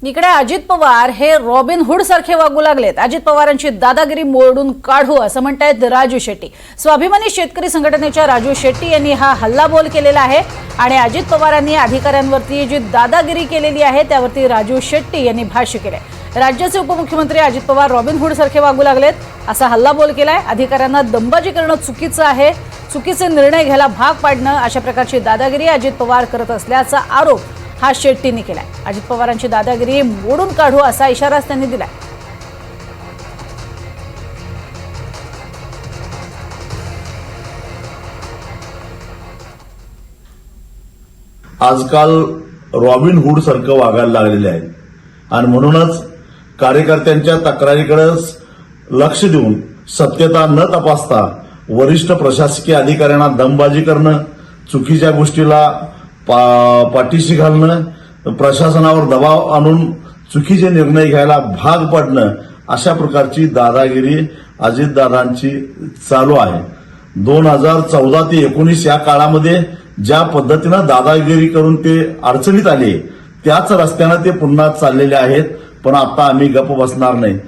इकडे अजित पवार हे robin hood सारखे वागू लागलेत। अजित पवारांची दादागिरी मोडून काढू असं म्हणतायत राजू शेट्टी। स्वाभिमानी शेतकरी संघटनेच्या राजू शेट्टी यांनी हा हल्लाबोल केलेला आहे आणि अजित पवारांनी अधिकाऱ्यांवरती जी दादागिरी केलेली आहे त्यावरती राजू शेट्टी यांनी भाष्य केलंय। राज्याचे उपमुख्यमंत्री अजित पवार रॉबिन हुड सारखे वागू लागलेत असा हल्लाबोल केलाय। अधिकाऱ्यांना दंबाजी करणं चुकीचं आहे, चुकीचे निर्णय घ्यायला भाग पाडणं अशा प्रकारची दादागिरी अजित पवार करत असल्याचा आरोप हा शेट्टींनी केलाय। अजित पवारांची दादागिरी मोडून काढू असा इशाराच त्यांनी दिलाय। आजकाल रॉबिन हुड सारखं वागायला लागलेले आहे आणि म्हणूनच कार्यकर्त्यांच्या तक्रारीकडे लक्ष देऊन सत्यता न तपासता वरिष्ठ प्रशासकीय अधिकाऱ्यांना दमबाजी करणं, चुकीच्या गोष्टीला पाठीशी घालणं, प्रशासनावर दबाव आणून चुकीचे निर्णय घ्यायला भाग पडणं अशा प्रकारची दादागिरी अजितदादांची चालू आहे। 2014 ते 19 या काळामध्ये ज्या पद्धतीनं दादागिरी करून ते अडचणीत आले त्याच रस्त्यानं ते पुन्हा चाललेले आहेत। पण आता आम्ही गप्प बसणार नाही।